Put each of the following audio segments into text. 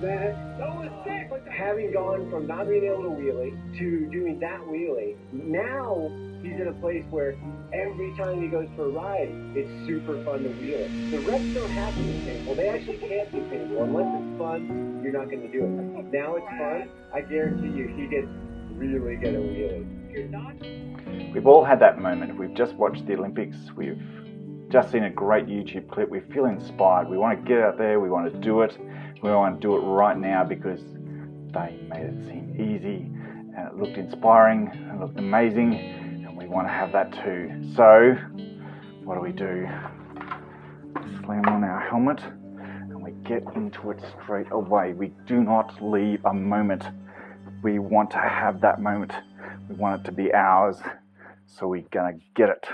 that having gone from not being able to wheelie to doing that wheelie, now he's in a place where every time he goes for a ride, it's super fun to wheel it. The reps don't have to be painful. They actually can't be painful. Unless it's fun, you're not going to do it. Now it's fun. I guarantee you, he gets really good at wheeling. You're not. We've all had that moment. We've just watched the Olympics. We've just seen a great YouTube clip. We feel inspired. We want to get out there. We want to do it. We want to do it right now because they made it seem easy and it looked inspiring and it looked amazing, and we want to have that too. So what do? Slam on our helmet and we get into it straight away. We do not leave a moment. We want to have that moment. We want it to be ours, so we're gonna get it.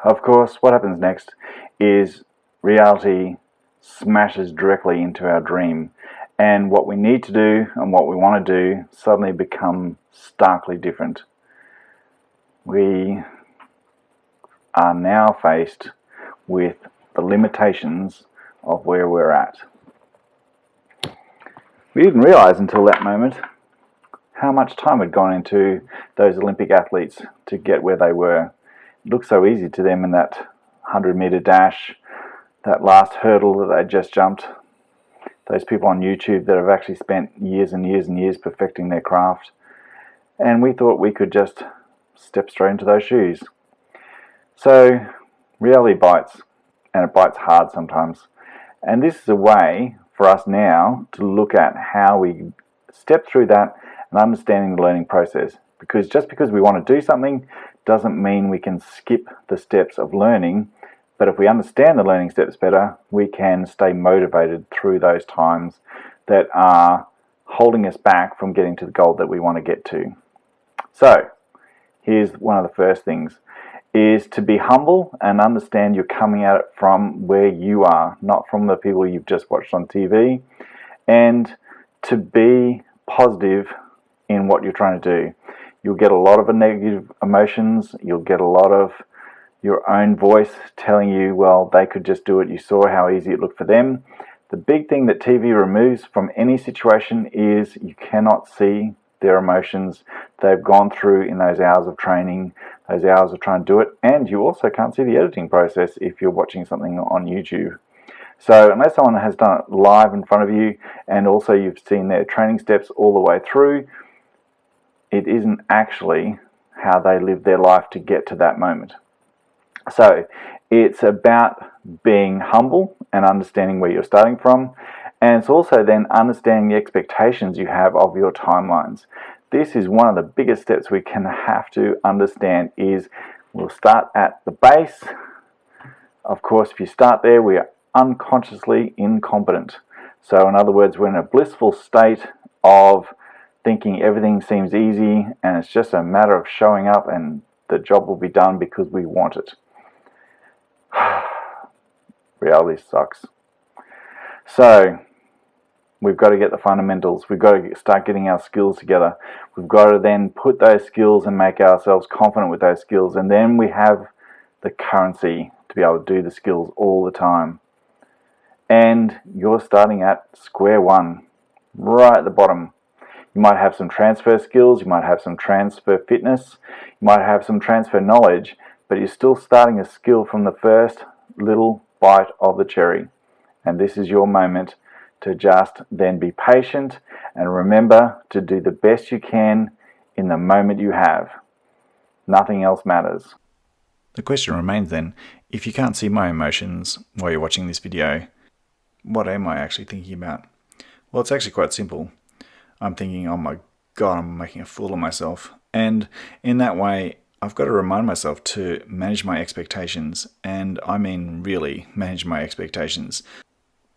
Of course, what happens next is reality smashes directly into our dream, and what we need to do and what we want to do suddenly become starkly different. We are now faced with the limitations of where we're at. We didn't realize until that moment how much time had gone into those Olympic athletes to get where they were. It looked so easy to them in that 100-meter dash, that last hurdle that they just jumped. Those people on YouTube that have actually spent years and years and years perfecting their craft. And we thought we could just step straight into those shoes. So reality bites, and it bites hard sometimes. And this is a way for us now to look at how we step through that and understanding the learning process. Because just because we want to do something doesn't mean we can skip the steps of learning. But if we understand the learning steps better, we can stay motivated through those times that are holding us back from getting to the goal that we want to get to. So here's one of the first things, is to be humble and understand you're coming at it from where you are, not from the people you've just watched on TV, and to be positive in what you're trying to do. You'll get a lot of negative emotions, you'll get a lot of your own voice telling you, well, they could just do it. You saw how easy it looked for them. The big thing that TV removes from any situation is you cannot see their emotions they've gone through in those hours of training, those hours of trying to do it, and you also can't see the editing process if you're watching something on YouTube. So unless someone has done it live in front of you and also you've seen their training steps all the way through, it isn't actually how they live their life to get to that moment. So it's about being humble and understanding where you're starting from, and it's also then understanding the expectations you have of your timelines. This is one of the biggest steps we can have to understand, is we'll start at the base. Of course, if you start there, we are unconsciously incompetent. So in other words, we're in a blissful state of thinking everything seems easy and it's just a matter of showing up and the job will be done because we want it. Reality sucks. So we've got to get the fundamentals. We've got to start getting our skills together. We've got to then put those skills and make ourselves confident with those skills, and then we have the currency to be able to do the skills all the time. And you're starting at square one, right at the bottom. You might have some transfer skills, you might have some transfer fitness, you might have some transfer knowledge, but you're still starting a skill from the first little bite of the cherry. And this is your moment to just then be patient and remember to do the best you can in the moment you have. Nothing else matters. The question remains then, if you can't see my emotions while you're watching this video, what am I actually thinking about? Well, it's actually quite simple. I'm thinking, oh my God, I'm making a fool of myself. And in that way, I've got to remind myself to manage my expectations. And I mean really manage my expectations.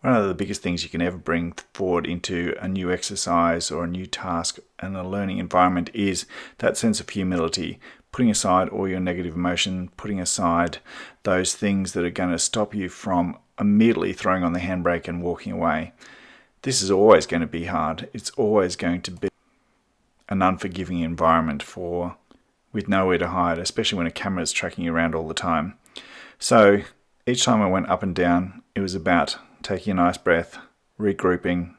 One of the biggest things you can ever bring forward into a new exercise or a new task and a learning environment is that sense of humility, putting aside all your negative emotion, putting aside those things that are going to stop you from immediately throwing on the handbrake and walking away. This is always going to be hard. It's always going to be an unforgiving environment with nowhere to hide, especially when a camera is tracking you around all the time. So Each time I went up and down, it was about taking a nice breath, regrouping.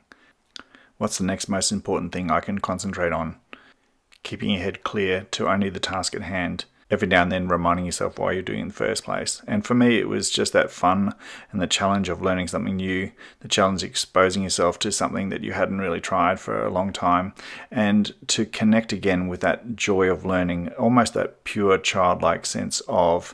What's the next most important thing I can concentrate on? Keeping your head clear to only the task at hand. Every now and then reminding yourself why you're doing it in the first place. And for me, it was just that fun and the challenge of learning something new, the challenge of exposing yourself to something that you hadn't really tried for a long time, and to connect again with that joy of learning, almost that pure childlike sense of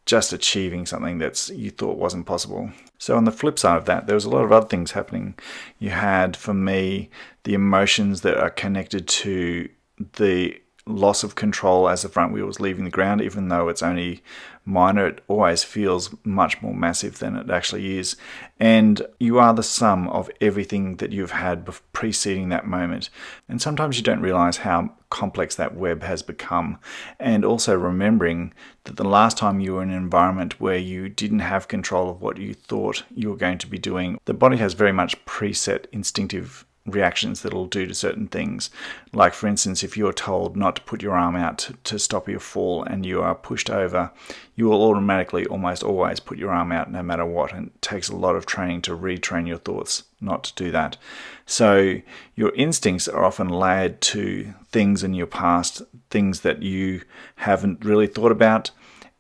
just achieving something that you thought wasn't possible. So on the flip side of that, there was a lot of other things happening. You had, for me, the emotions that are connected to the loss of control as the front wheel was leaving the ground. Even though it's only minor, it always feels much more massive than it actually is. And you are the sum of everything that you've had preceding that moment. And sometimes you don't realize how complex that web has become. And also remembering that the last time you were in an environment where you didn't have control of what you thought you were going to be doing, the body has very much preset instinctive reactions that it'll do to certain things. Like, for instance, if you're told not to put your arm out to stop your fall and you are pushed over, you will automatically almost always put your arm out no matter what, and it takes a lot of training to retrain your thoughts not to do that. So your instincts are often layered to things in your past, things that you haven't really thought about.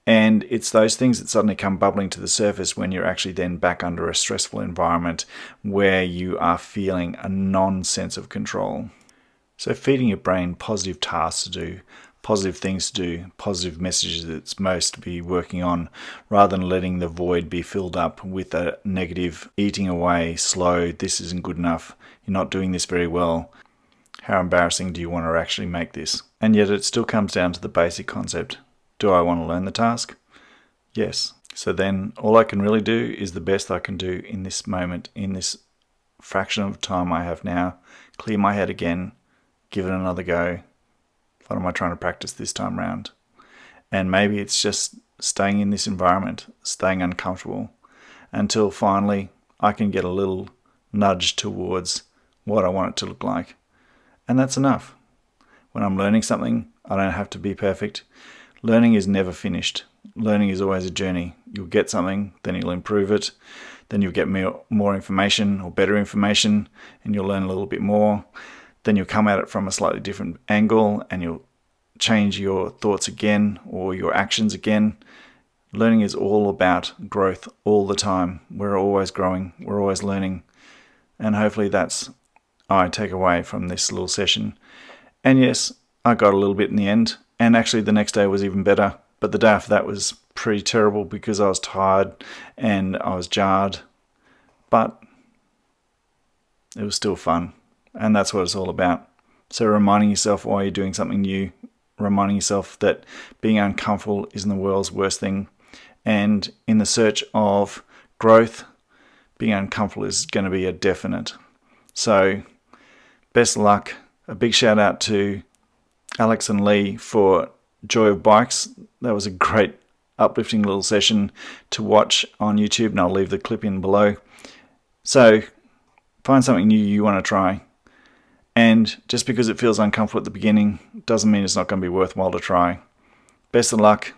And it's those things that suddenly come bubbling to the surface when you're actually then back under a stressful environment where you are feeling a non-sense of control. So feeding your brain positive tasks to do, positive things to do, positive messages that it's most to be working on, rather than letting the void be filled up with a negative eating away, slow, this isn't good enough, you're not doing this very well. How embarrassing do you want to actually make this? And yet it still comes down to the basic concept. Do I want to learn the task? Yes. So then all I can really do is the best I can do in this moment, in this fraction of time I have now. Clear my head again, give it another go. What am I trying to practice this time round? And maybe it's just staying in this environment, staying uncomfortable, until finally I can get a little nudge towards what I want it to look like. And that's enough. When I'm learning something, I don't have to be perfect. Learning is never finished. Learning is always a journey. You'll get something, then you'll improve it, then you'll get more information or better information, and you'll learn a little bit more. Then you'll come at it from a slightly different angle, and you'll change your thoughts again or your actions again. Learning is all about growth all the time. We're always growing, we're always learning, and hopefully that's I take away from this little session. And yes, I got a little bit in the end. And actually the next day was even better. But the day after that was pretty terrible because I was tired and I was jarred. But it was still fun. And that's what it's all about. So reminding yourself why you're doing something new. Reminding yourself that being uncomfortable isn't the world's worst thing. And in the search of growth, being uncomfortable is going to be a definite. So best of luck. A big shout out to Alex and Lee for Joy of Bikes. That was a great uplifting little session to watch on YouTube, and I'll leave the clip in below. So find something new you want to try, and just because it feels uncomfortable at the beginning doesn't mean it's not going to be worthwhile to try. Best of luck,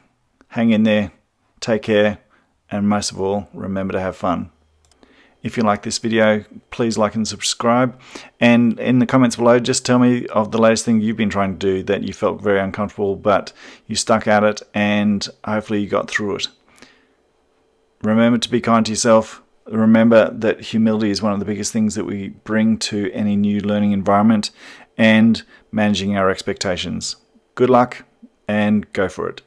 hang in there, take care, and most of all, remember to have fun. If you like this video, please like and subscribe. And in the comments below, just tell me of the latest thing you've been trying to do that you felt very uncomfortable, but you stuck at it and hopefully you got through it. Remember to be kind to yourself. Remember that humility is one of the biggest things that we bring to any new learning environment, and managing our expectations. Good luck and go for it.